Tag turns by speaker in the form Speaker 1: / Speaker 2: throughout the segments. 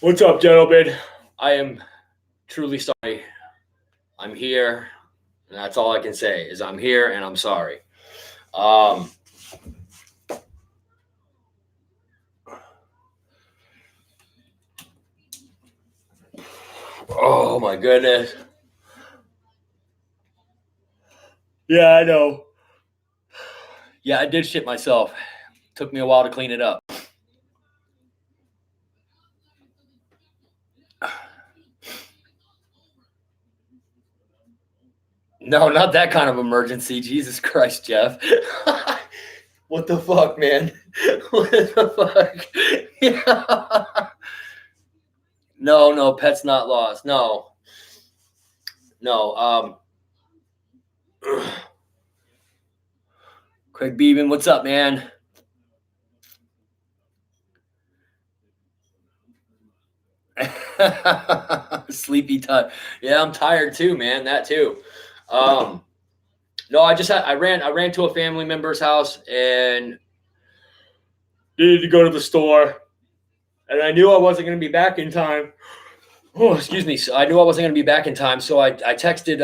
Speaker 1: What's up, gentlemen? I am truly sorry. I'm here, and that's all I can say is I'm here and I'm sorry. Oh my goodness. Yeah, I know. Yeah, I did shit myself. Took me a while to clean it up. No, not that kind of emergency. Jesus Christ, Jeff. What the fuck, man? What the fuck? Yeah. No, pet's not lost. No. Craig Beeman, what's up, man? Sleepy time. Yeah, I'm tired too, man. That too. No, I ran to a family member's house and needed to go to the store, and I knew I wasn't going to be back in time. Oh, excuse me. So I knew I wasn't going to be back in time, so I texted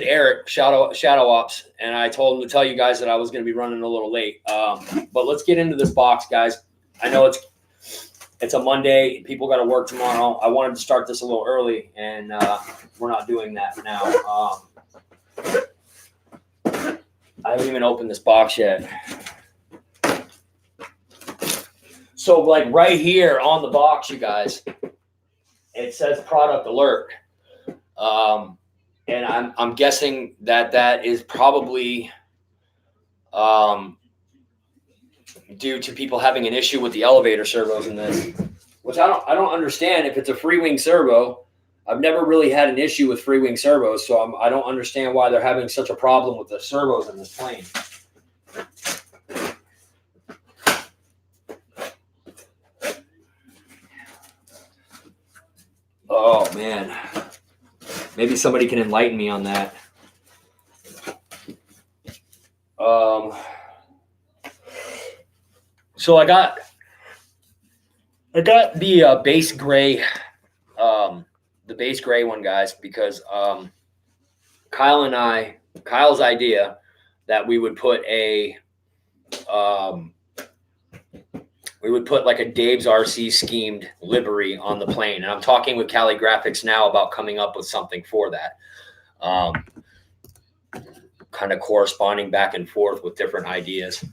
Speaker 1: Eric Shadow Ops, and I told him to tell you guys that I was going to be running a little late. But let's get into this box, guys. I know it's a Monday. People got to work tomorrow. I wanted to start this a little early, and we're not doing that now. I haven't even opened this box yet. So, like right here on the box, you guys, it says product alert. And I'm guessing that is probably due to people having an issue with the elevator servos in this, which I don't understand. If it's a Freewing servo, I've never really had an issue with Freewing servos, so I don't understand why they're having such a problem with the servos in this plane. Oh man, maybe somebody can enlighten me on that. So I got the base gray, the base gray one, guys, because Kyle's idea that we would put like a Dave's RC schemed livery on the plane, and I'm talking with Cali Graphics now about coming up with something for that. Kind of corresponding back and forth with different ideas.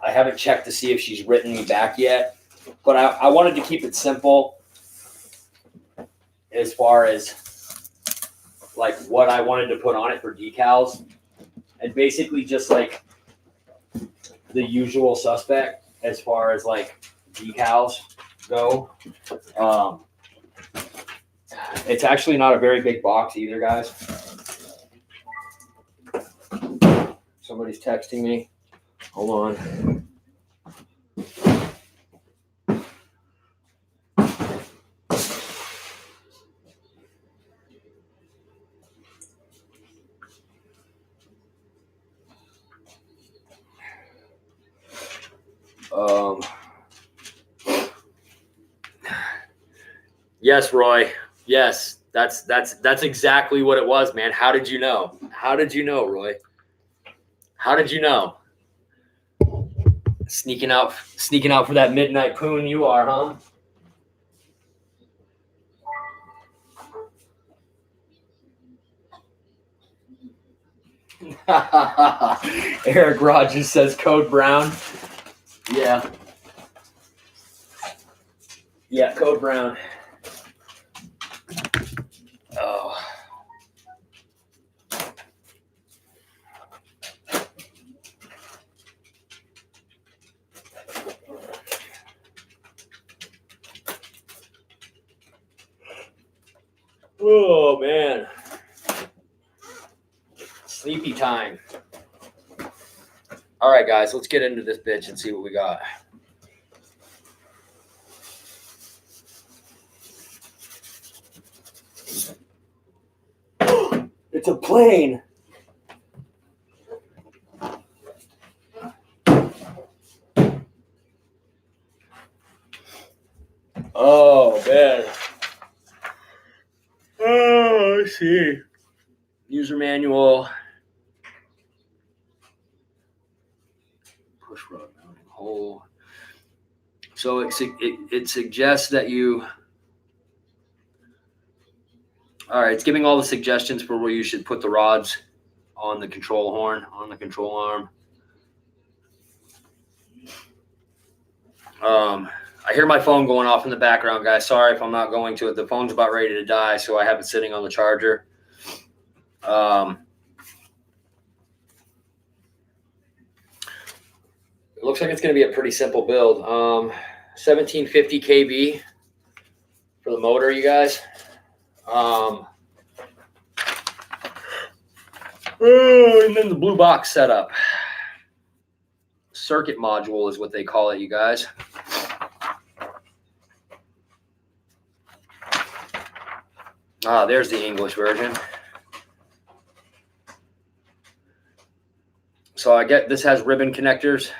Speaker 1: I haven't checked to see if she's written me back yet, but I wanted to keep it simple as far as like what I wanted to put on it for decals, and basically just like the usual suspect as far as like decals go. It's actually not a very big box either, guys. Somebody's texting me. Hold on. Yes, Roy. Yes, that's exactly what it was, man. How did you know? How did you know, Roy? How did you know? Sneaking out for that midnight poon you are, huh? Eric Rogers says Code Brown. Yeah. Yeah, Code Brown. Oh. Oh, man. Sleepy time. All right, guys, let's get into this bitch and see what we got. It's a plane. Oh, man. Oh, let's see. User manual. Push rod mounting hole. So it suggests that you. All right, it's giving all the suggestions for where you should put the rods on the control horn, on the control arm. I hear my phone going off in the background, guys. Sorry if I'm not going to it. The phone's about ready to die, so I have it sitting on the charger. It looks like it's going to be a pretty simple build. 1750 kV for the motor, you guys. And then the blue box setup. Circuit module is what they call it, you guys. There's the English version. So I get this has ribbon connectors.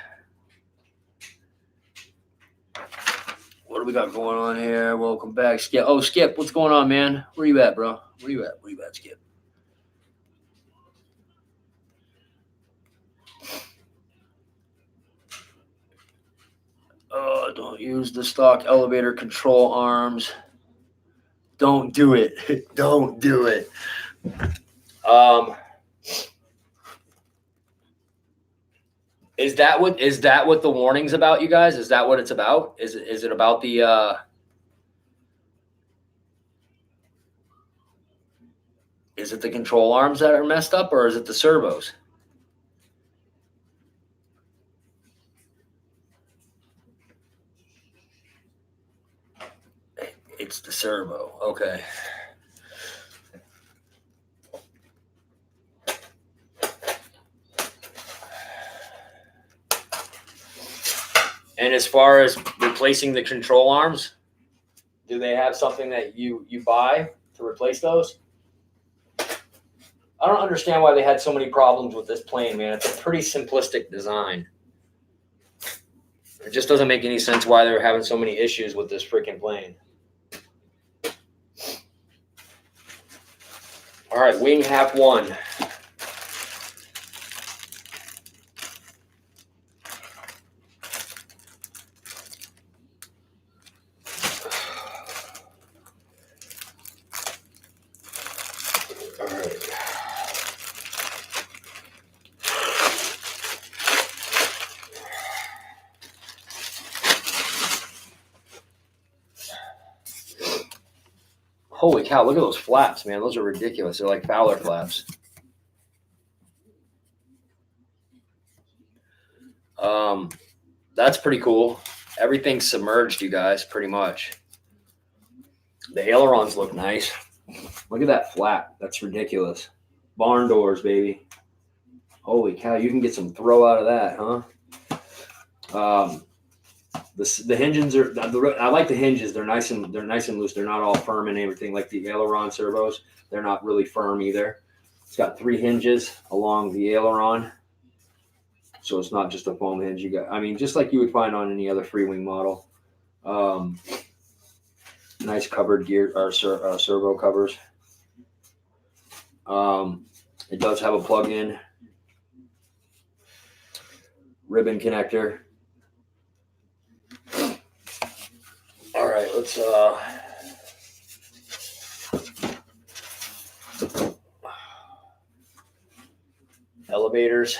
Speaker 1: What do we got going on here? Welcome back, Skip. Oh, Skip, what's going on, man? Where you at, bro? Where you at? Where you at, Skip? Don't use the stock elevator control arms. Don't do it. Don't do it. Is that what the warning's about, you guys? Is that what it's about? Is it about the is it the control arms that are messed up, or is it the servos? It's the servo. Okay. And as far as replacing the control arms, do they have something that you buy to replace those? I don't understand why they had so many problems with this plane, man. It's a pretty simplistic design. It just doesn't make any sense why they're having so many issues with this freaking plane. All right, wing half one. All right. Holy cow, look at those flaps, man. Those are ridiculous. They're like Fowler flaps. That's pretty cool. Everything's submerged, you guys, pretty much. The ailerons look nice. Look at that flap. That's ridiculous. Barn doors, baby. Holy cow, you can get some throw out of that, huh? The hinges are. I like the hinges. They're nice and loose. They're not all firm and everything like the aileron servos. They're not really firm either. It's got 3 hinges along the aileron, so it's not just a foam hinge. You got, I mean, just like you would find on any other Freewing model. Nice covered gear or servo covers. It does have a plug-in ribbon connector. All right, let's elevators.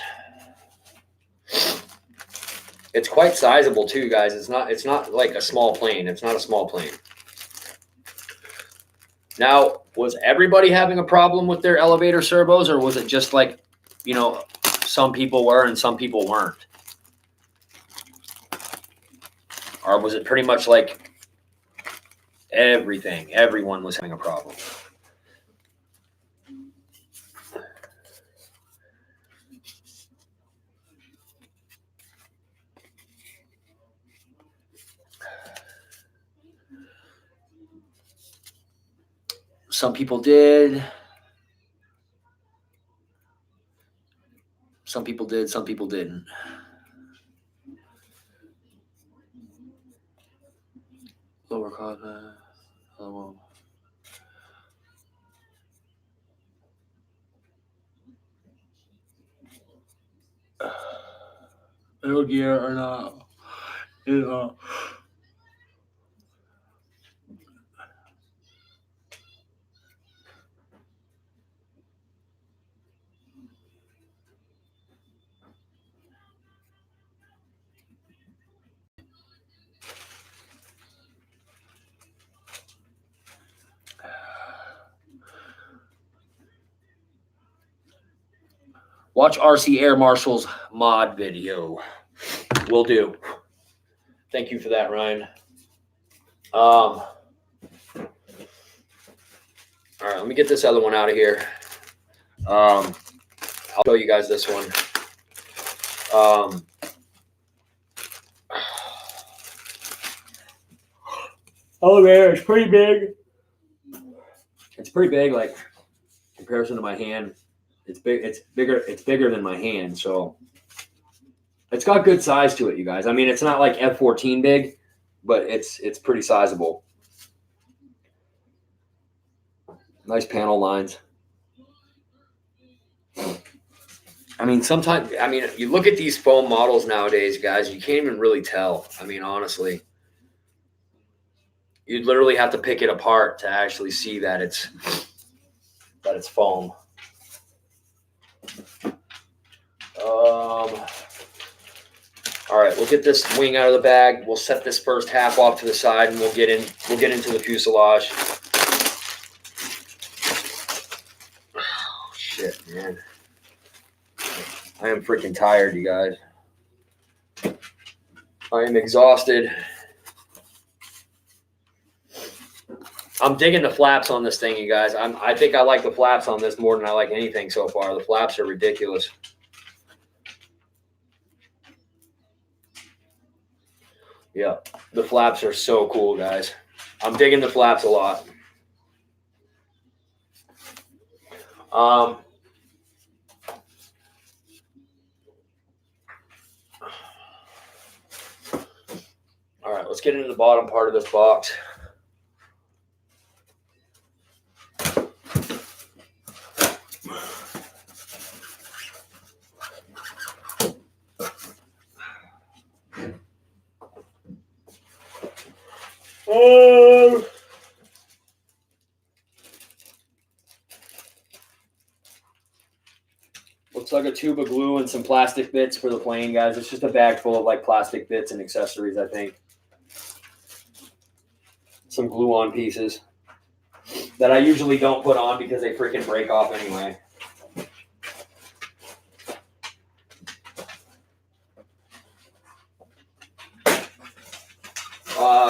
Speaker 1: It's quite sizable too, guys. It's not like a small plane. It's not a small plane. Now, was everybody having a problem with their elevator servos, or was it just like, you know, some people were and some people weren't? Or was it pretty much like everyone was having a problem? Some people did. Some people did. Some people didn't. Lower Aero gear or not? Watch RC Air Marshal's mod video. Will do. Thank you for that, Ryan. All right, let me get this other one out of here. I'll show you guys this one. Elevator is pretty big. It's pretty big, like in comparison to my hand. It's big. It's bigger. It's bigger than my hand, so it's got good size to it, you guys. I mean, it's not like F18 big, but it's pretty sizable. Nice panel lines. I mean, sometimes, you look at these foam models nowadays, guys, you can't even really tell. I mean, honestly, you'd literally have to pick it apart to actually see that it's foam. All right, we'll get this wing out of the bag. We'll set this first half off to the side, and we'll get into the fuselage. Oh, shit, man. I am freaking tired, you guys. I am exhausted. I'm digging the flaps on this thing, you guys. I think I like the flaps on this more than I like anything so far. The flaps are ridiculous. Yeah, the flaps are so cool, guys. I'm digging the flaps a lot. All right, let's get into the bottom part of this box. Looks like a tube of glue and some plastic bits for the plane, guys. It's just a bag full of like plastic bits and accessories, I think. Some glue-on pieces that I usually don't put on because they freaking break off anyway.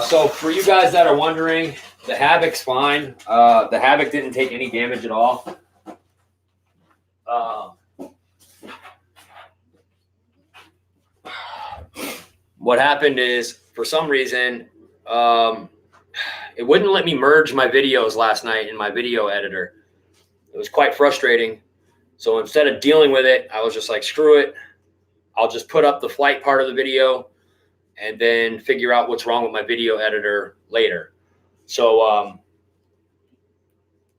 Speaker 1: So for you guys that are wondering, the Havoc's fine. The Havoc didn't take any damage at all. What happened is, for some reason, it wouldn't let me merge my videos last night in my video editor. It was quite frustrating. So instead of dealing with it, I was just like, screw it. I'll just put up the flight part of the video and then figure out what's wrong with my video editor later. So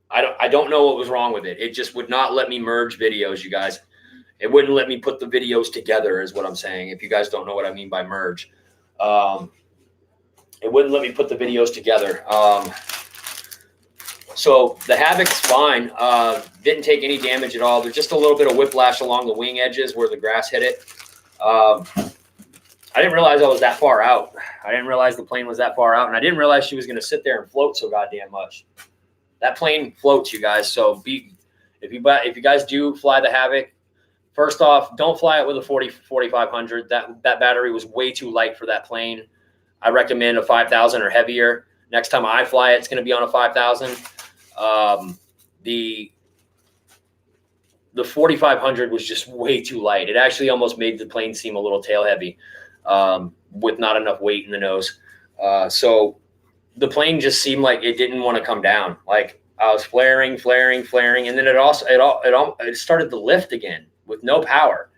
Speaker 1: I don't know what was wrong with it. It just would not let me merge videos, you guys. It wouldn't let me put the videos together is what I'm saying, if you guys don't know what I mean by merge. It wouldn't let me put the videos together. So the Havoc's fine. Didn't take any damage at all. There's just a little bit of whiplash along the wing edges where the grass hit it. I didn't realize I was that far out. I didn't realize the plane was that far out, and I didn't realize she was going to sit there and float so goddamn much. That plane floats, you guys. So if you guys do fly the Havoc, first off, don't fly it with a 4500. That battery was way too light for that plane. I recommend a 5000 or heavier. Next time I fly it, it's going to be on a 5000. The 4500 was just way too light. It actually almost made the plane seem a little tail heavy with not enough weight in the nose. So the plane just seemed like it didn't want to come down. Like I was flaring, and then it started to lift again with no power.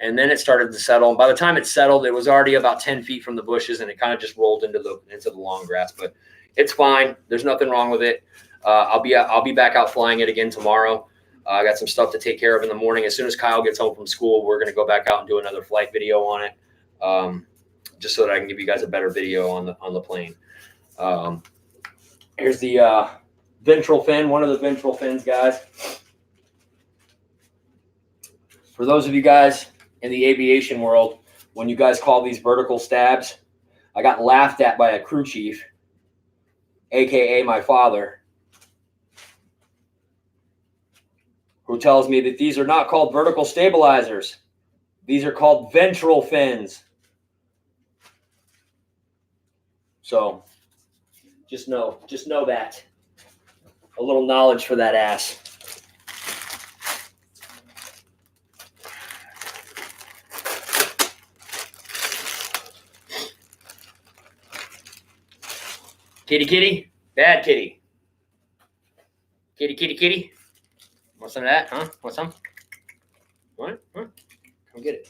Speaker 1: and then it started to settle. And by the time it settled, it was already about 10 feet from the bushes, and it kind of just rolled into the long grass. But it's fine. There's nothing wrong with it. I'll be back out flying it again tomorrow. I got some stuff to take care of in the morning. As soon as Kyle gets home from school, we're going to go back out and do another flight video on it, just so that I can give you guys a better video on the plane. Here's the ventral fin, one of the ventral fins, guys. For those of you guys in the aviation world, when you guys call these vertical stabs, I got laughed at by a crew chief, aka my father, who tells me that these are not called vertical stabilizers. These are called ventral fins. So just know that. A little knowledge for that ass. Kitty, kitty, bad kitty. Kitty, kitty, kitty. Want some of that, huh? Want some? What? Huh? Come get it.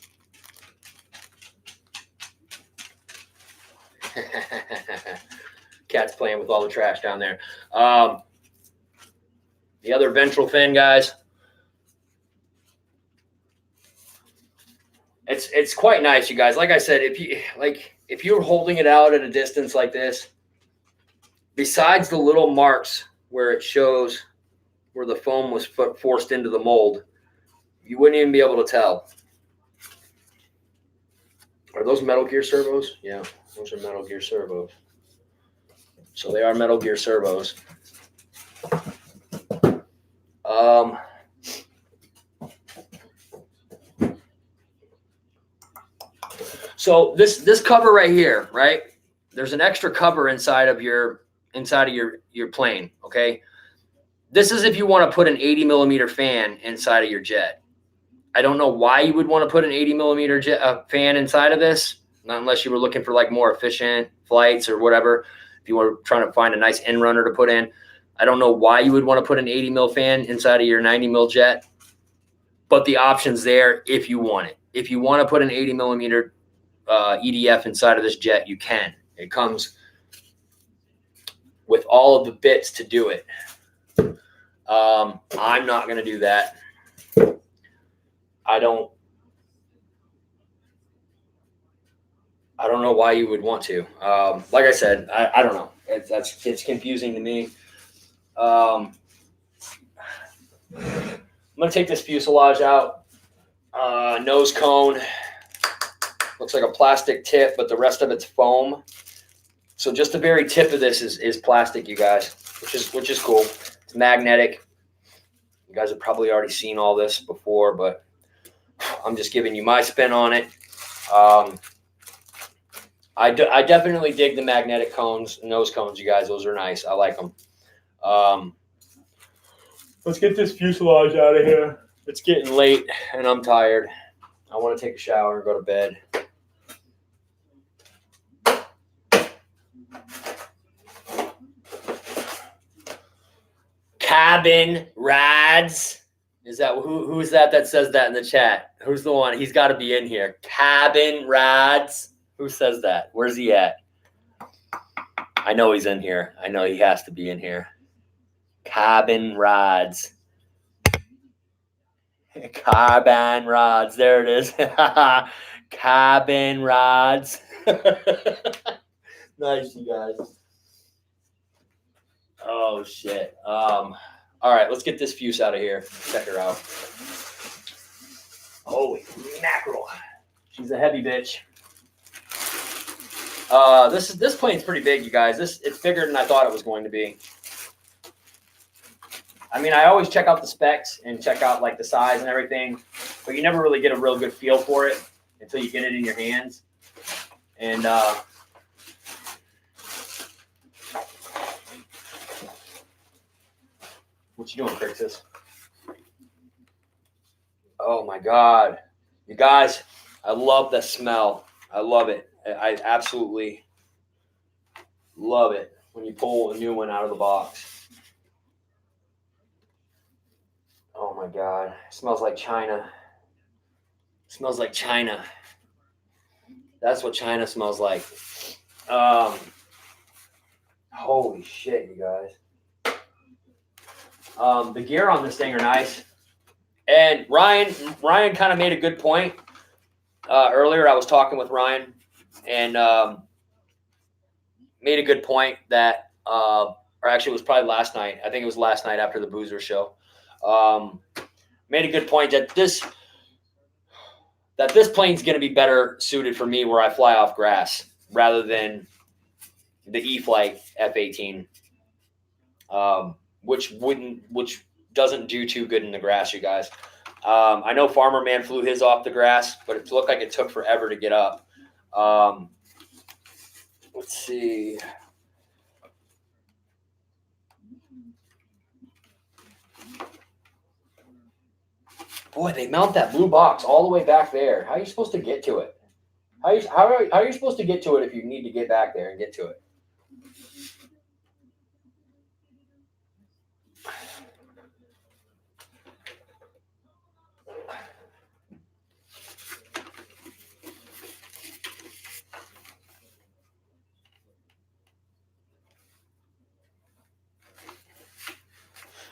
Speaker 1: Cat's playing with all the trash down there. The other ventral fin, guys. It's quite nice, you guys. Like I said, if you're holding it out at a distance like this, besides the little marks where it shows where the foam was forced into the mold, you wouldn't even be able to tell. Are those Metal Gear servos? Yeah, those are Metal Gear servos. So they are Metal Gear servos. So this cover right here, right? There's an extra cover inside of your plane, okay? This is if you want to put an 80 millimeter fan inside of your jet. I don't know why you would want to put an 80 millimeter fan inside of this, not unless you were looking for like more efficient flights or whatever. If you were trying to find a nice end runner to put in, I don't know why you would want to put an 80 mil fan inside of your 90 mil jet, but the option's there if you want it. If you want to put an 80 millimeter EDF inside of this jet, you can. It comes with all of the bits to do it. I'm not going to do that. I don't know why you would want to. Like I said, I don't know. It's confusing to me. I'm going to take this fuselage out. Nose cone. Looks like a plastic tip, but the rest of it's foam. So just the very tip of this is plastic, you guys, which is cool. It's magnetic. You guys have probably already seen all this before, but I'm just giving you my spin on it. I definitely dig the magnetic cones, nose cones, you guys. Those are nice. I like them. Let's get this fuselage out of here. It's getting late, and I'm tired. I want to take a shower and go to bed. Cabin rides. Is that who is that says that in the chat? Who's the one? He's got to be in here. Cabin rides. Who says that? Where's he at? I know he's in here. I know he has to be in here. Cabin rides. Carbine rods. There it is. Cabin rods. Nice, you guys. Oh, shit. All right, let's get this fuse out of here. Check her out. Holy mackerel. She's a heavy bitch. This plane's pretty big, you guys. It's bigger than I thought it was going to be. I mean, I always check out the specs and check out like the size and everything, but you never really get a real good feel for it until you get it in your hands. And what you doing, Crixus? Oh my God, you guys! I love the smell. I love it. I absolutely love it when you pull a new one out of the box. Oh my God, it smells like China. Smells like China. That's what China smells like. Holy shit, you guys. The gear on this thing are nice. And Ryan kind of made a good point. Earlier, I was talking with Ryan and made a good point that, or actually it was probably last night. I think it was last night after the Boozer show. Made a good point that this plane's going to be better suited for me where I fly off grass rather than the E-Flight F18, which doesn't do too good in the grass, you guys. I know Farmer Man flew his off the grass, but it looked like it took forever to get up. Let's see. Boy, they mount that blue box all the way back there. How are you supposed to get to it? How are you supposed to get to it if you need to get back there and get to it?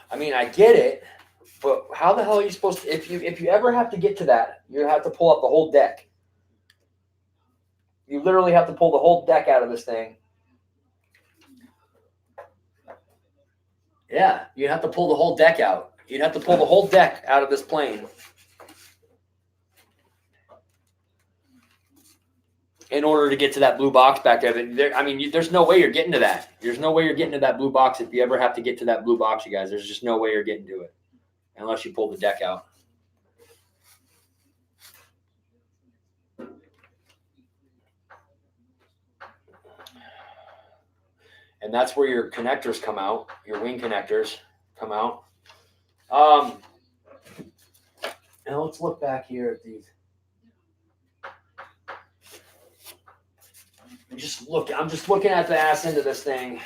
Speaker 1: I mean, I get it, but how the hell are you supposed to? If you ever have to get to that, you have to pull up the whole deck. You literally have to pull the whole deck out of this thing. Yeah, you have to pull the whole deck out. You'd have to pull the whole deck out of this plane in order to get to that blue box back there. I mean, there's no way you're getting to that. There's no way you're getting to that blue box if you ever have to get to that blue box, you guys. There's just no way you're getting to it unless you pull the deck out. And that's where your connectors come out. Your wing connectors come out. Now let's look back here at these. I'm just looking at the ass end of this thing.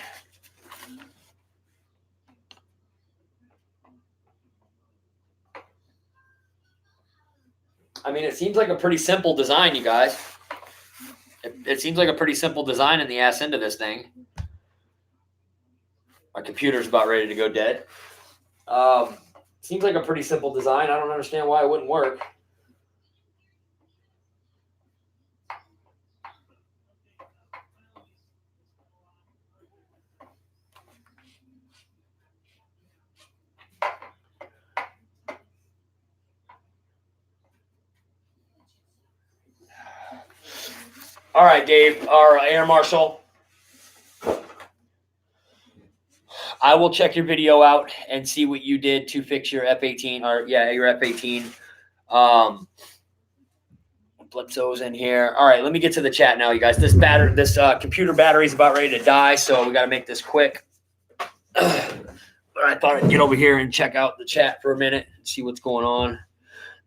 Speaker 1: I mean, it seems like a pretty simple design, you guys. It seems like a pretty simple design in the ass end of this thing. My computer's about ready to go dead. Seems like a pretty simple design. I don't understand why it wouldn't work. All right, Dave, our Air Marshal. I will check your video out and see what you did to fix your F18 or your F18. Blitzo's in here. All right, let me get to the chat now, you guys. This computer battery is about ready to die, so we got to make this quick. But I thought I'd get over here and check out the chat for a minute and see what's going on.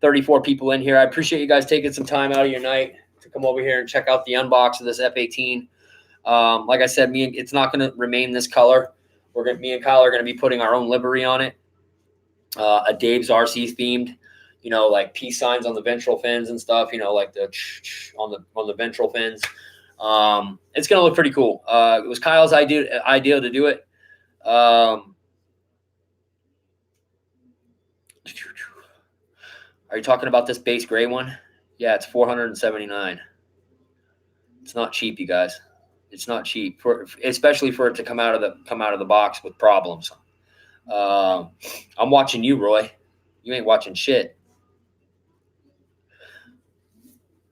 Speaker 1: 34 people in here. I appreciate you guys taking some time out of your night to come over here and check out the unbox of this F18. Like I said, it's not going to remain this color. Me and Kyle are going to be putting our own livery on it. A Dave's RC themed, like peace signs on the ventral fins and stuff, like the on the ventral fins. It's going to look pretty cool. It was Kyle's idea to do it. Are you talking about this base gray one? Yeah, it's $479. It's not cheap, you guys. It's not cheap, especially for it to come out of the box with problems. I'm watching you, Roy. You ain't watching shit.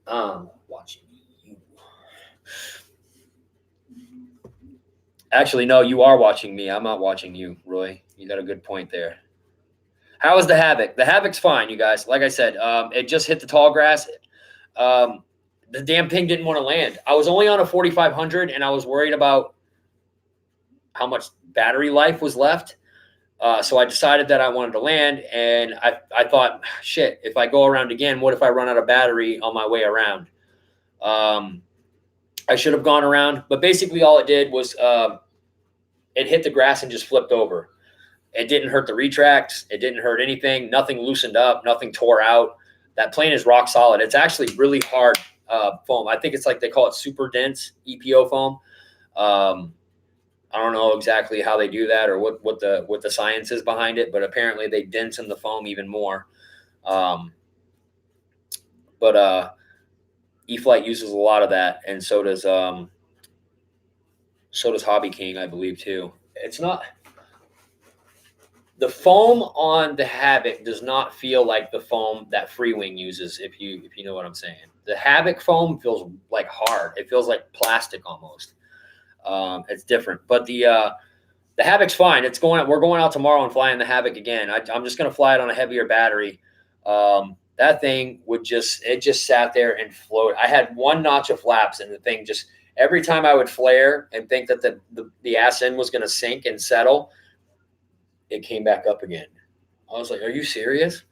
Speaker 1: Watching you. Actually, no, you are watching me. I'm not watching you, Roy. You got a good point there. How is the Havoc? The Havoc's fine, you guys. Like I said, it just hit the tall grass. The damn thing didn't want to land. I was only on a 4500, and I was worried about how much battery life was left. So I decided that I wanted to land, and I thought, shit, if I go around again, what if I run out of battery on my way around? I should have gone around, but basically all it did was it hit the grass and just flipped over. It didn't hurt the retracts. It didn't hurt anything. Nothing loosened up. Nothing tore out. that plane is rock solid. It's actually really hard foam. I think it's like they call it super dense EPO foam. I don't know exactly how they do that or what the science is behind it, but apparently they densen the foam even more. But E-Flight uses a lot of that, and so does Hobby King, I believe too. It's not the foam on the Havoc does not feel like the foam that Freewing uses. If you know what I'm saying, the Havoc foam feels like hard. It feels like plastic almost. It's different, but the Havoc's fine. We're going out tomorrow and flying the Havoc again. I'm just going to fly it on a heavier battery. That thing just sat there and floated. I had one notch of flaps, and the thing just every time I would flare and think that the ass end was going to sink and settle, it came back up again. I was like, "Are you serious?"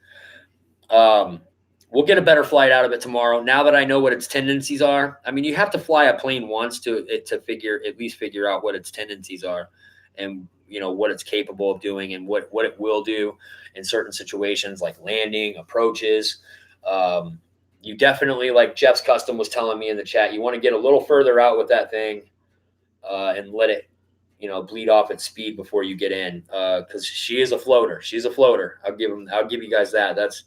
Speaker 1: We'll get a better flight out of it tomorrow. Now that I know what its tendencies are, I mean, you have to fly a plane once to at least figure out what its tendencies are, and what it's capable of doing, and what it will do in certain situations like landing, approaches. You definitely, like Jeff's Custom was telling me in the chat, you want to get a little further out with that thing and let it bleed off its speed before you get in, because she is a floater. She's a floater. I'll give you guys that. That's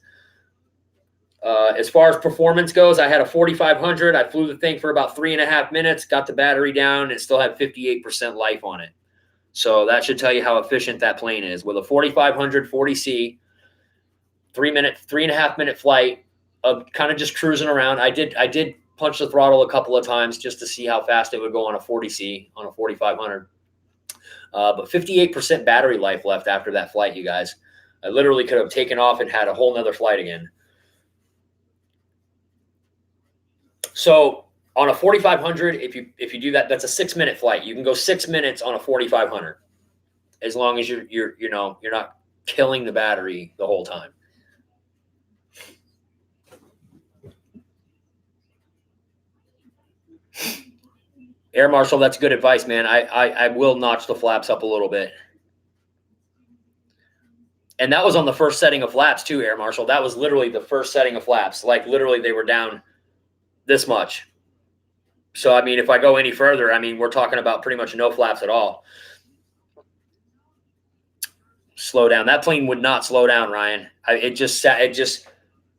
Speaker 1: as far as performance goes. I had a 4500. I flew the thing for about 3.5 minutes, got the battery down, and still had 58% life on it. So that should tell you how efficient that plane is. With a 4500 40C, 3.5 minute flight of kind of just cruising around. I did punch the throttle a couple of times just to see how fast it would go on a 40C on a 4500. But 58% battery life left after that flight, you guys. I literally could have taken off and had a whole nother flight again. So on a 4500, if you do that, that's a 6-minute flight. You can go 6 minutes on a 4500, as long as you're not killing the battery the whole time. Air Marshal, that's good advice, man. I will notch the flaps up a little bit. And that was on the first setting of flaps too, Air Marshal. That was literally the first setting of flaps. Like literally they were down this much. So, I mean, if I go any further, I mean, we're talking about pretty much no flaps at all. Slow down. That plane would not slow down, Ryan. It just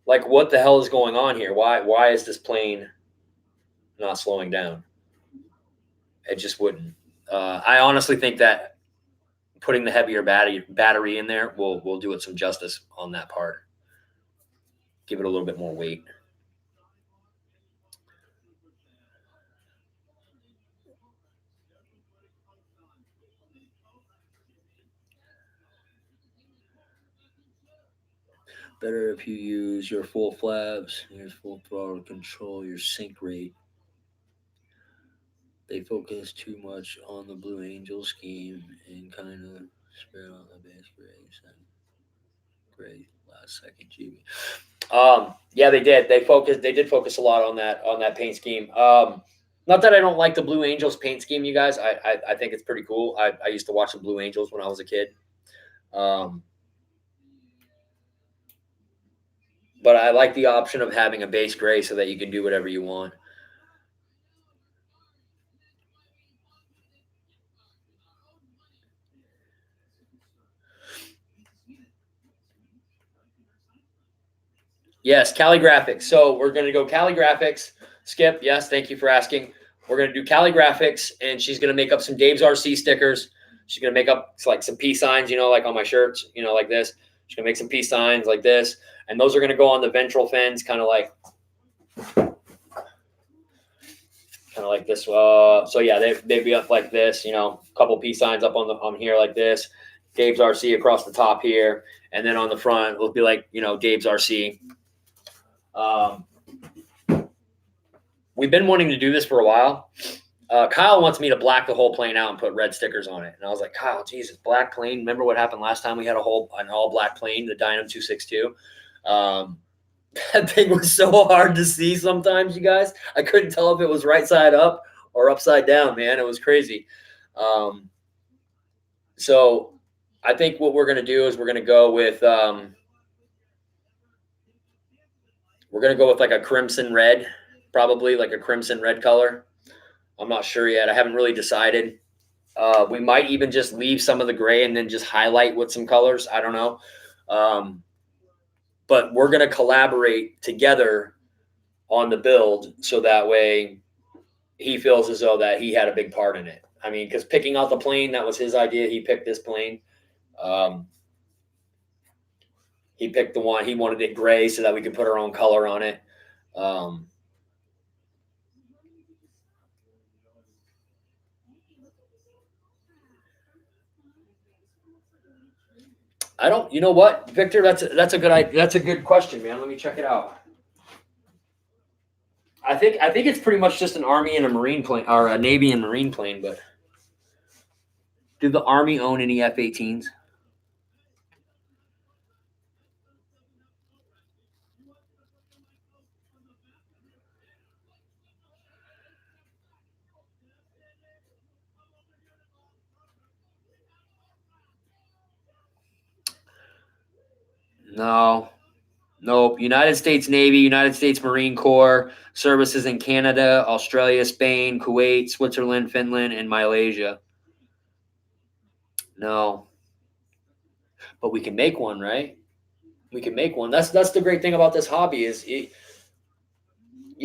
Speaker 1: like, what the hell is going on here? Why is this plane not slowing down? It just wouldn't. I honestly think that putting the heavier battery in there will do it some justice on that part. Give it a little bit more weight. Better if you use your full flaps, your full throttle to control your sink rate. They focus too much on the Blue Angel scheme and kind of spread on the base race and great last second GB. Yeah, they did. They did focus a lot on that paint scheme. Not that I don't like the Blue Angels paint scheme, you guys. I think it's pretty cool. I used to watch the Blue Angels when I was a kid. But I like the option of having a base gray so that you can do whatever you want. Yes, Cali Graphics. So we're going to go Cali Graphics. Skip, yes, thank you for asking. We're going to do Cali Graphics, and she's going to make up some Dave's RC stickers. She's going to make up like some peace signs, like on my shirts, like this. She's going to make some peace signs like this. And those are going to go on the ventral fins, kind of like this. So yeah, they'd be up like this, a couple peace signs up on here like this. Dave's RC across the top here. And then on the front, it'll be like, Dave's RC. We've been wanting to do this for a while. Kyle wants me to black the whole plane out and put red stickers on it. And I was like, Kyle, Jesus, black plane. Remember what happened last time we had an all black plane, the Dynam 262? That thing was so hard to see sometimes, you guys. I couldn't tell if it was right side up or upside down, man. It was crazy. So I think what we're going to do is we're going to go with We're going to go with like a crimson red, probably like a crimson red color. I'm not sure yet. I haven't really decided. We might even just leave some of the gray and then just highlight with some colors. I don't know. But we're going to collaborate together on the build so that way he feels as though that he had a big part in it. I mean, because picking out the plane, that was his idea. He picked this plane. He picked the one. He wanted it gray so that we could put our own color on it. I don't. You know what, Victor? That's a good question, man. Let me check it out. I think it's pretty much just an Army and a Marine plane, or a Navy and Marine plane. But do the Army own any F-18s? No. Nope. United States Navy, United States Marine Corps, services in Canada, Australia, Spain, Kuwait, Switzerland, Finland, and Malaysia. No. But we can make one, right? We can make one. That's the great thing about this hobby is you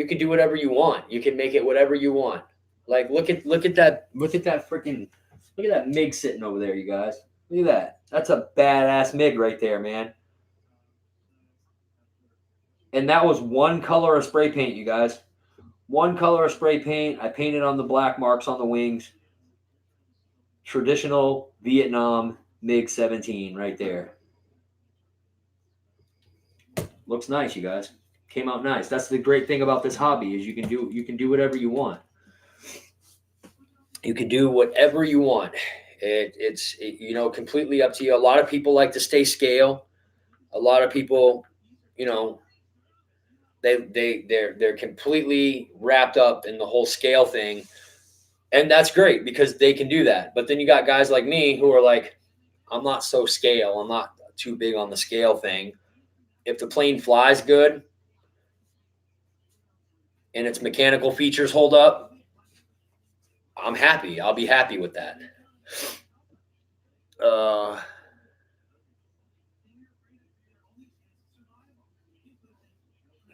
Speaker 1: can do whatever you want. You can make it whatever you want. Like look at that freaking look at that MiG sitting over there, you guys. Look at that. That's a badass MiG right there, man. And that was one color of spray paint, you guys. One color of spray paint. I painted on the black marks on the wings. Traditional Vietnam MiG-17 right there. Looks nice, you guys. Came out nice. That's the great thing about this hobby is you can do whatever you want. You can do whatever you want. It's completely up to you. A lot of people like to stay scale. A lot of people, they're completely wrapped up in the whole scale thing. And that's great because they can do that. But then you got guys like me who are like, I'm not so scale. I'm not too big on the scale thing. If the plane flies good and its mechanical features hold up, I'm happy. I'll be happy with that.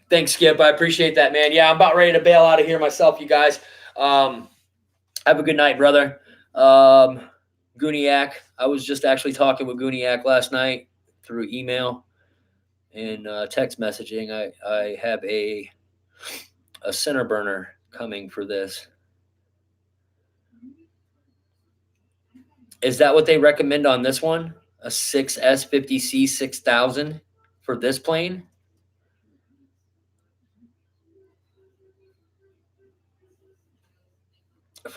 Speaker 1: Thanks, Skip. I appreciate that, man. Yeah, I'm about ready to bail out of here myself, you guys. Have a good night, brother. Guniac. I was just actually talking with Guniac last night through email and text messaging. I have a center burner coming for this. Is that what they recommend on this one? A 6S50C 6000 for this plane?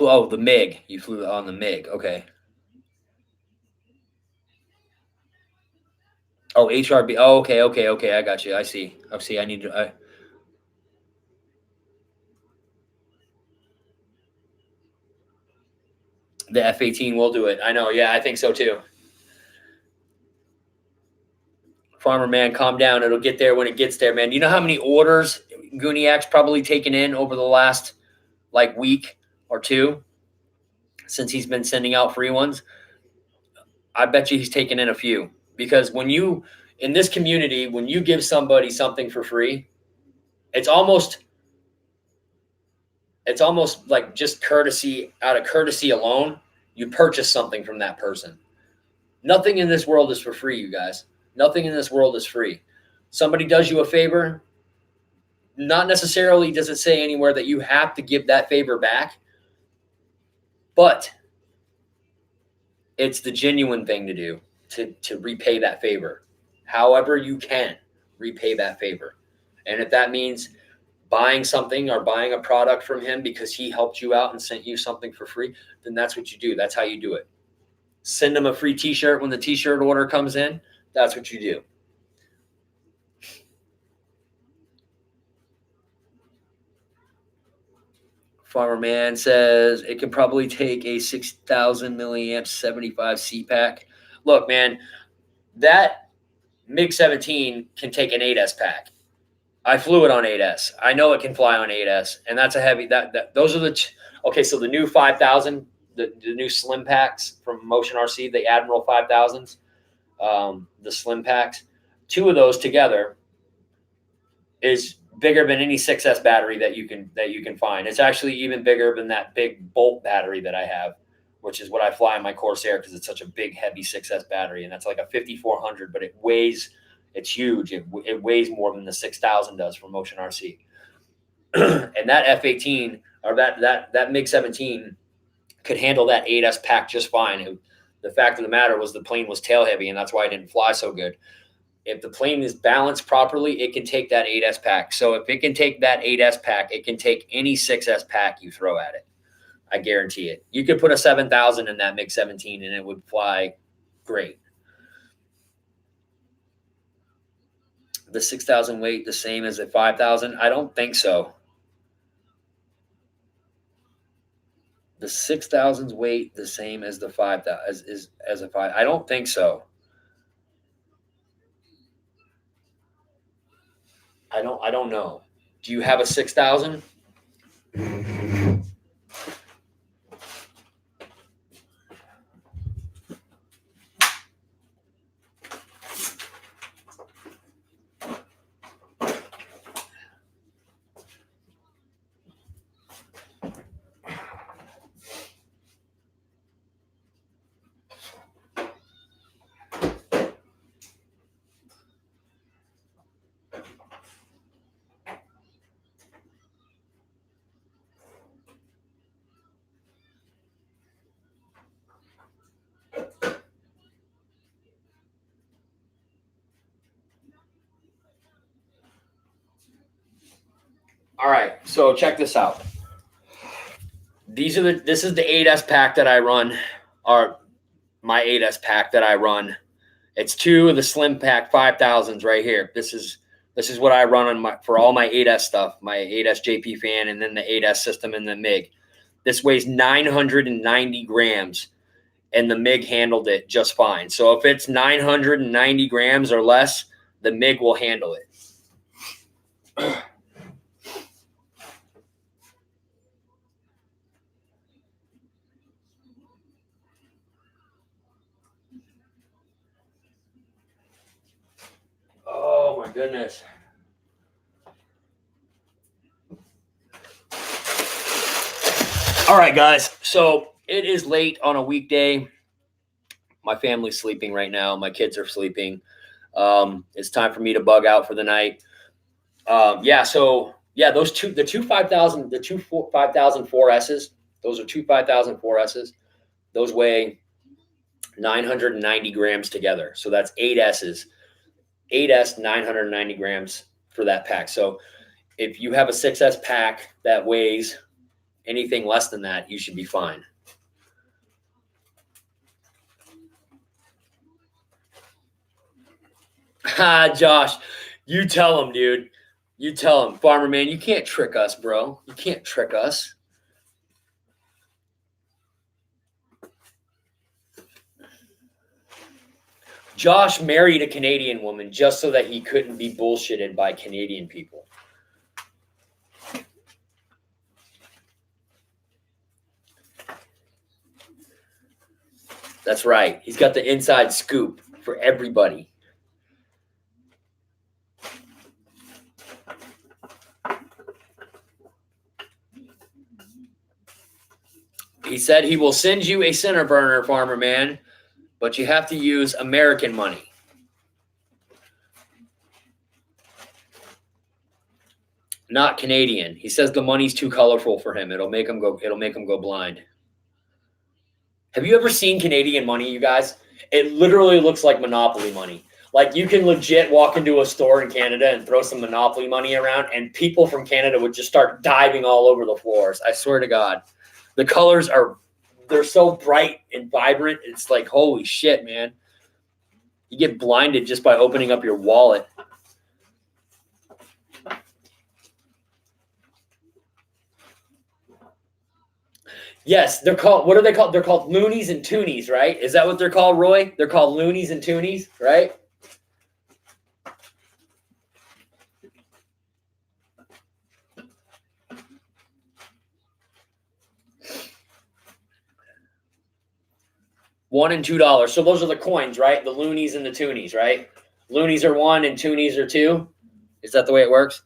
Speaker 1: Oh, the MiG. You flew on the MiG. Okay. Oh, HRB. Oh, okay. I got you. I see. I need to. The F-18 will do it. I know. Yeah, I think so too. Farmer man, calm down. It'll get there when it gets there, man. You know how many orders Guniac's probably taken in over the last week or two since he's been sending out free ones? I bet you he's taken in a few because in this community, when you give somebody something for free, it's almost like just courtesy, out of courtesy alone, you purchase something from that person. Nothing in this world is for free, you guys. Nothing in this world is free. Somebody does you a favor, not necessarily does it say anywhere that you have to give that favor back, but it's the genuine thing to do to repay that favor. However you can repay that favor. And if that means buying something or buying a product from him because he helped you out and sent you something for free, then that's what you do. That's how you do it. Send him a free t-shirt when the t-shirt order comes in. That's what you do. Farmer Man says it can probably take a 6,000 milliamp 75 C-pack. Look, man, that MiG-17 can take an 8S pack. I flew it on 8S. I know it can fly on 8S, and that's a heavy. Those are the okay. So the new 5000, the new slim packs from Motion RC, the Admiral 5000s, the slim packs. Two of those together is bigger than any 6S battery that you can find. It's actually even bigger than that big Bolt battery that I have, which is what I fly in my Corsair because it's such a big, heavy 6S battery, and that's like a 5400, but it weighs. It's huge. It weighs more than the 6000 does for Motion RC. And that F18 or that MiG 17 could handle that 8S pack just fine. The fact of the matter was the plane was tail heavy, and that's why it didn't fly so good. If the plane is balanced properly, it can take that 8S pack. So if it can take that 8S pack, it can take any 6S pack you throw at it. I guarantee it. You could put a 7000 in that MiG 17 and it would fly great. The 6000 weight the same as the 5000? I don't think so. The 6000's weight the same as the 5000 as a 5. I don't think so. I don't know. Do you have a 6000? All right, so check this out. This is the 8S pack that I run, or my 8S pack that I run. It's two of the slim pack 5000s right here. This is what I run on for all my 8S stuff, my 8S JP fan, and then the 8S system and the MiG. This weighs 990 grams, and the MiG handled it just fine. So if it's 990 grams or less, the MiG will handle it. Oh my goodness. All right, guys. So it is late on a weekday. My family's sleeping right now. My kids are sleeping. It's time for me to bug out for the night. Those the two 5000, the two 5000 4Ss, those are two 5000 4Ss. Those weigh 990 grams together. So that's 8Ss. 8S, 990 grams for that pack. So if you have a 6S pack that weighs anything less than that, you should be fine. Josh, you tell him, dude. You tell him, Farmer Man, you can't trick us, bro. You can't trick us. Josh married a Canadian woman just so that he couldn't be bullshitted by Canadian people. That's right. He's got the inside scoop for everybody. He said he will send you a center burner, Farmer Man, but you have to use American money. Not Canadian. He says the money's too colorful for him. It'll make him go blind. Have you ever seen Canadian money, you guys? It literally looks like Monopoly money. Like you can legit walk into a store in Canada and throw some Monopoly money around, and people from Canada would just start diving all over the floors. I swear to God. The colors they're so bright and vibrant. It's like, holy shit, man. You get blinded just by opening up your wallet. Yes, they're called, what are they called? They're called loonies and toonies, right? Is that what they're called, Roy? They're called loonies and toonies, right? $1 and $2. So those are the coins, right? The loonies and the toonies, right? Loonies are 1 and toonies are 2. Is that the way it works?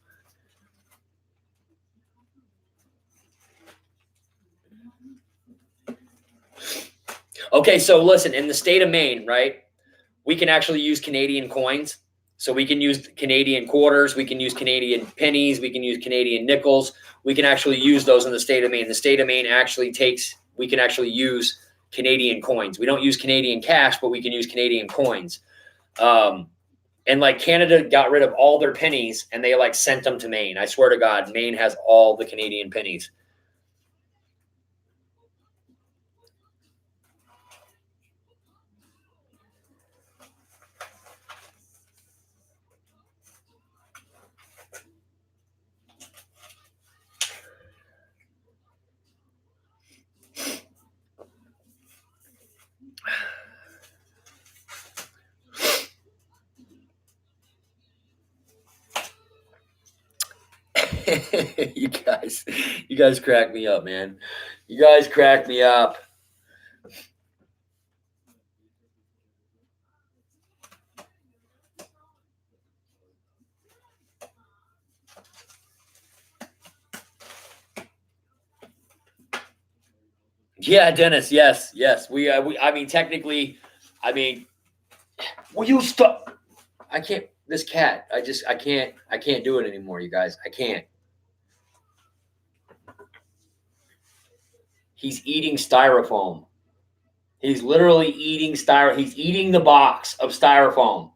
Speaker 1: Okay, so listen, in the state of Maine, right, we can actually use Canadian coins. So we can use Canadian quarters, we can use Canadian pennies, we can use Canadian nickels. We can actually use those in the state of Maine. The state of Maine actually we can actually use Canadian coins. We don't use Canadian cash, but we can use Canadian coins. And like Canada got rid of all their pennies and they like sent them to Maine. I swear to God, Maine has all the Canadian pennies. you guys crack me up, man. You guys crack me up. Yeah, Dennis. Yes. I mean, technically, I mean, will you stop? I can't. This cat. I can't do it anymore, you guys. I can't. He's eating styrofoam. He's literally eating He's eating the box of styrofoam.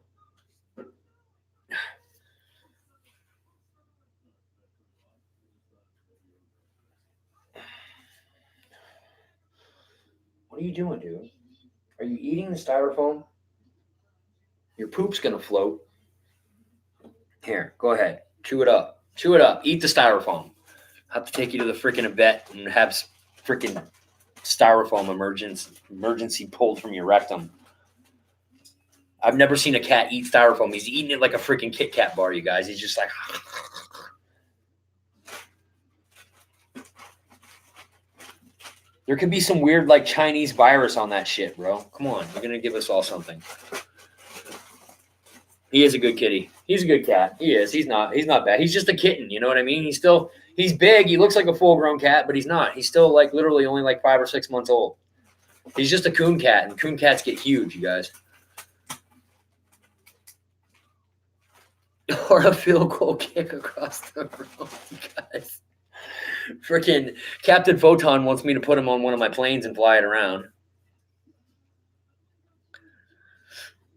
Speaker 1: What are you doing, dude? Are you eating the styrofoam? Your poop's gonna float. Here, go ahead. Chew it up. Chew it up. Eat the styrofoam. I have to take you to the freaking vet and have freaking styrofoam emergency pulled from your rectum. I've never seen a cat eat styrofoam. He's eating it like a freaking Kit Kat bar, you guys. He's just like. There could be some weird like Chinese virus on that shit, bro. Come on, you're gonna give us all something. He is a good kitty. He's a good cat. He is. He's not bad. He's just a kitten. You know what I mean? He's big. He looks like a full-grown cat, but he's not. He's still like literally only like 5 or 6 months old. He's just a coon cat, and coon cats get huge, you guys. Or a field goal kick across the road, you guys. Freaking Captain Photon wants me to put him on one of my planes and fly it around.